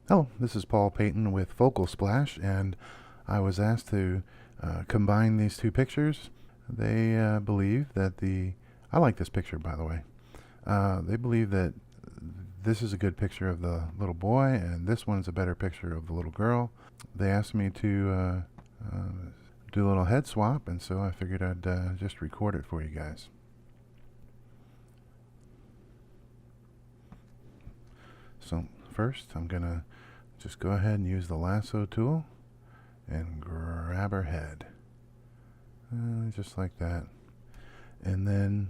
Hello, this is Paul Payton with Focal Splash, and I was asked to combine these two pictures. They believe that I like this picture, by the way. They believe that this is a good picture of the little boy, and this one's a better picture of the little girl. They asked me to do a little head swap, and so I figured I'd just record it for you guys. So first, I'm going to just go ahead and use the lasso tool and grab her head. Just like that. And then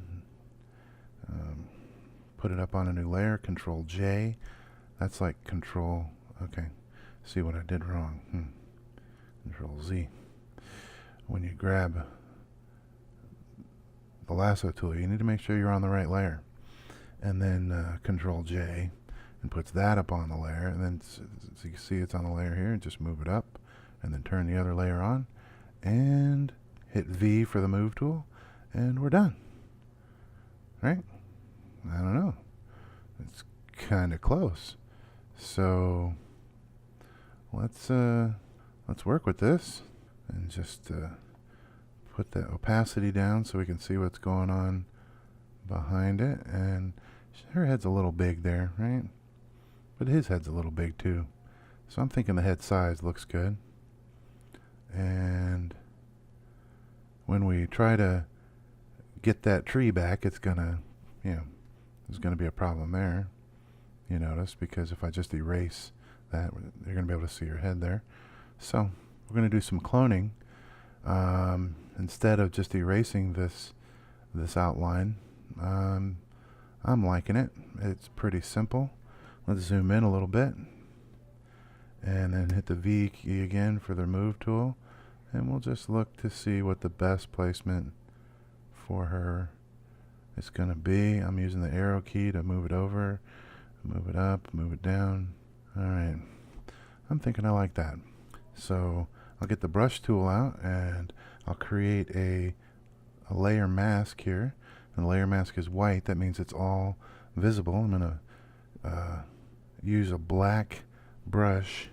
put it up on a new layer, Control J. That's like Control, okay, see what I did wrong. Control Z. When you grab the lasso tool, you need to make sure you're on the right layer. And then Control J, and puts that up on the layer, and then so you can see it's on the layer here, and just move it up and then turn the other layer on and hit V for the move tool, and we're done. Right? I don't know, it's kind of close, so let's work with this and just put the opacity down so we can see what's going on behind it. And her head's a little big there, right? But his head's a little big too. So I'm thinking the head size looks good. And when we try to get that tree back, it's gonna, there's gonna be a problem there. You notice, because if I just erase that, you're gonna be able to see her head there. So we're gonna do some cloning. Instead of just erasing this outline, I'm liking it. It's pretty simple. Let's zoom in a little bit and then hit the V key again for the move tool, and we'll just look to see what the best placement for her is going to be. I'm using the arrow key to move it over, move it up, move it down. Alright, I'm thinking I like that. So I'll get the brush tool out and I'll create a layer mask here. And the layer mask is white. That means it's all visible. I'm going to use a black brush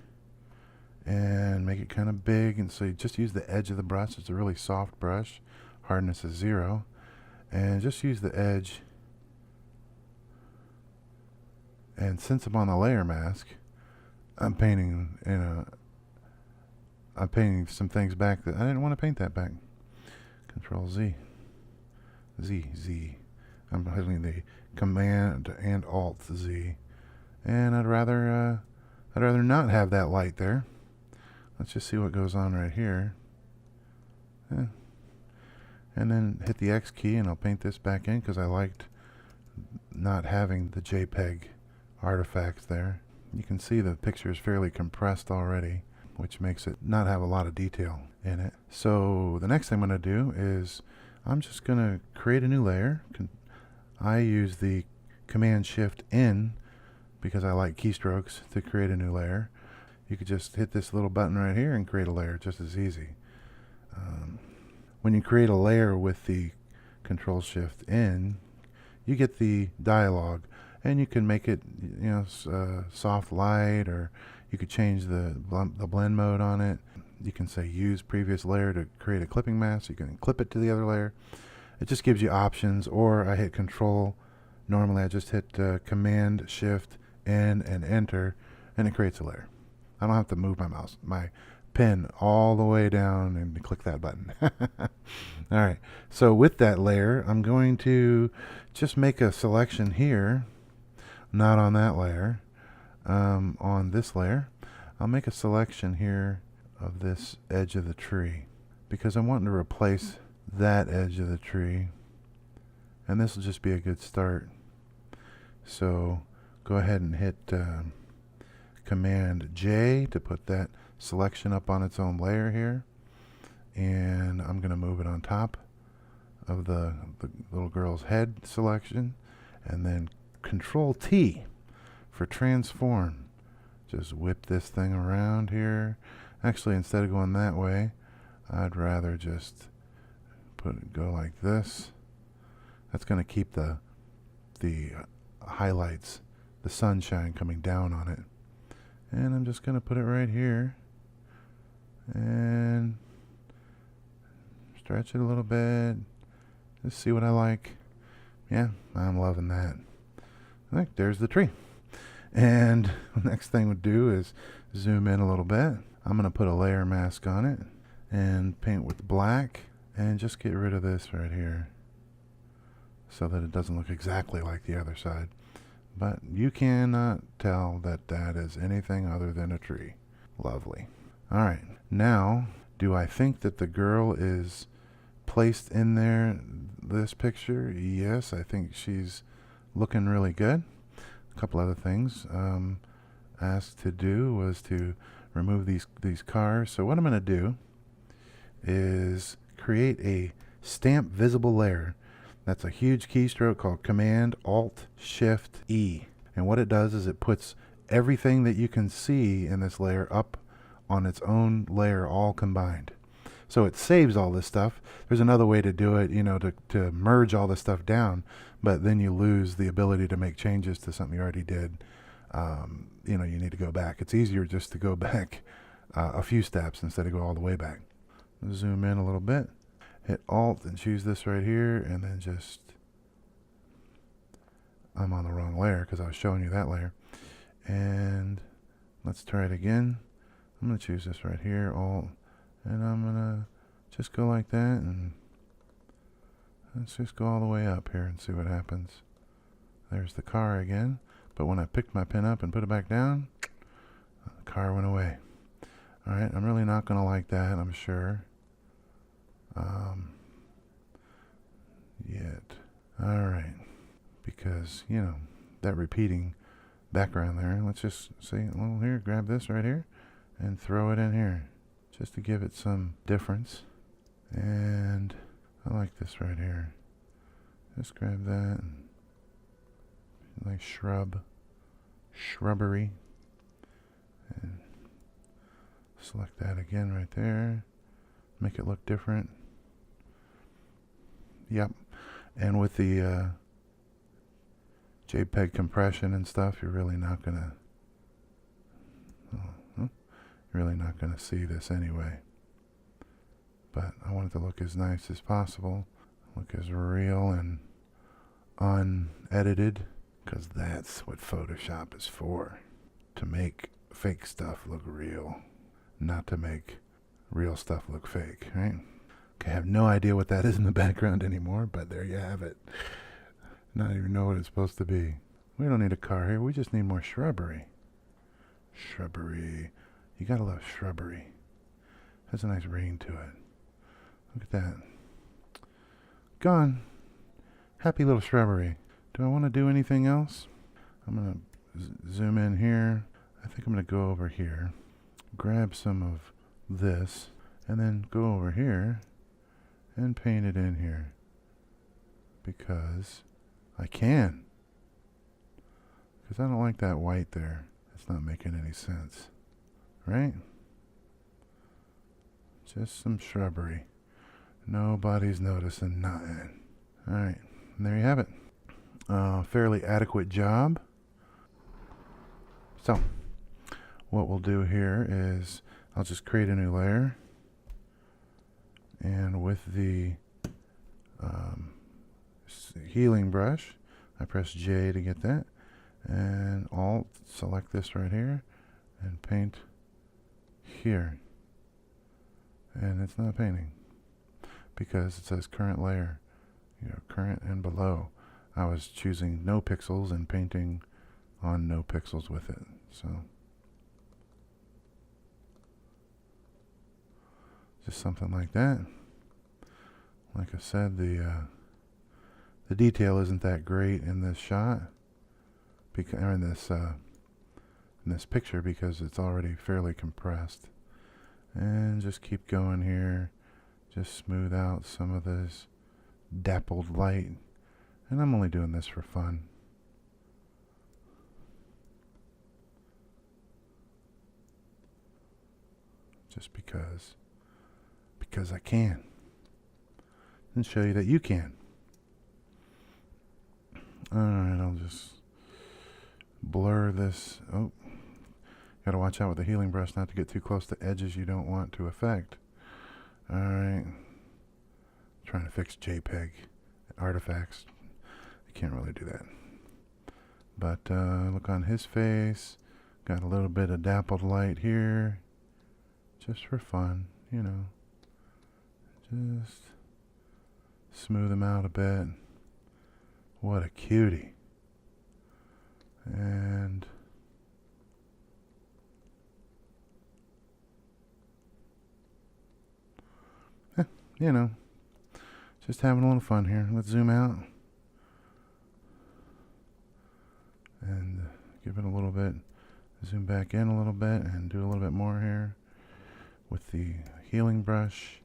and make it kind of big, and so you just use the edge of the brush. It's a really soft brush, hardness is 0, and just use the edge. And since I'm on the layer mask, I'm painting some things back that I didn't want to paint that back. Control Z. Z. I'm hitting the Command and Alt Z, and I'd rather not have that light there. Let's just see what goes on right here. And then hit the X key, and I'll paint this back in because I liked not having the JPEG artifacts there. You can see the picture is fairly compressed already, which makes it not have a lot of detail in it. So the next thing I'm going to do is I'm just going to create a new layer. I use the Command Shift N because I like keystrokes to create a new layer. You could just hit this little button right here and create a layer just as easy. When you create a layer with the Control Shift N, you get the dialog, and you can make it soft light, or you could change the blend mode on it. You can say use previous layer to create a clipping mask. You can clip it to the other layer. It just gives you options. Or I hit Control. Normally I just hit Command Shift N and Enter, and it creates a layer. I don't have to move my pen all the way down and click that button. Alright, so with that layer, I'm going to just make a selection here, not on that layer, on this layer. I'll make a selection here of this edge of the tree because I'm wanting to replace that edge of the tree, and this will just be a good start. So go ahead and hit Command J to put that selection up on its own layer here, and I'm going to move it on top of the little girl's head selection, and then Control T for transform. Just whip this thing around here. Actually, instead of going that way, I'd rather just go like this. That's going to keep the highlights, the sunshine coming down on it. And I'm just going to put it right here and stretch it a little bit. Just see what I like. Yeah, I'm loving that. I think there's the tree. And the next thing we'll do is zoom in a little bit. I'm going to put a layer mask on it and paint with black and just get rid of this right here so that it doesn't look exactly like the other side. But you cannot tell that that is anything other than a tree. Lovely. All right. Now, do I think that the girl is placed in there, this picture? Yes, I think she's looking really good. A couple other things asked to do was to remove these cars. So what I'm going to do is create a stamp visible layer. That's a huge keystroke called Command-Alt-Shift-E. And what it does is it puts everything that you can see in this layer up on its own layer all combined. So it saves all this stuff. There's another way to do it, to merge all this stuff down, but then you lose the ability to make changes to something you already did. You need to go back. It's easier just to go back a few steps instead of go all the way back. Zoom in a little bit. Hit Alt and choose this right here, and then I'm on the wrong layer because I was showing you that layer. And let's try it again. I'm going to choose this right here, Alt, and I'm going to just go like that, and let's just go all the way up here and see what happens. There's the car again, but when I picked my pen up and put it back down, the car went away. Alright, I'm really not going to like that, I'm sure. Yet. Alright. Because, that repeating background there. Let's just see, well, here, grab this right here and throw it in here just to give it some difference. And I like this right here. Just grab that and like shrubbery, and select that again right there. Make it look different. Yep. And with the JPEG compression and stuff, you're really not gonna see this anyway. But I want it to look as nice as possible, look as real and unedited, because that's what Photoshop is for. To make fake stuff look real, not to make real stuff look fake, right? Okay, I have no idea what that is in the background anymore, but there you have it. Not even know what it's supposed to be. We don't need a car here, we just need more shrubbery. Shrubbery. You gotta love shrubbery. Has a nice ring to it. Look at that. Gone. Happy little shrubbery. Do I want to do anything else? I'm going to zoom in here. I think I'm going to go over here, grab some of this, and then go over here and paint it in here. Because I can. Because I don't like that white there. It's not making any sense. Right? Just some shrubbery. Nobody's noticing nothing. Alright, and there you have it. Fairly adequate job. So, what we'll do here is I'll just create a new layer. And with the healing brush, I press J to get that. And Alt, select this right here. And paint here. And it's not painting because it says current layer, current and below. I was choosing no pixels and painting on no pixels with it. So just something like that. Like I said, the detail isn't that great in this shot, or in this picture, because it's already fairly compressed. And just keep going here. Just smooth out some of this dappled light. And I'm only doing this for fun. Just because I can. And show you that you can. Alright, I'll just blur this. Oh, Gotta watch out with the healing brush not to get too close to edges you don't want to affect. Alright. Trying to fix JPEG artifacts. You can't really do that. But look on his face. Got a little bit of dappled light here. Just for fun, you know. Just smooth him out a bit. What a cutie. And you know, just having a little fun here. Let's zoom out and give it a little bit, zoom back in a little bit and do a little bit more here with the healing brush,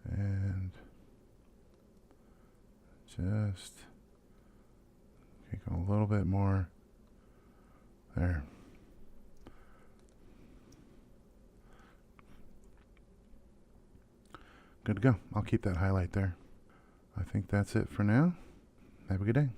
and just take a little bit more there. Good to go. I'll keep that highlight there. I think that's it for now. Have a good day.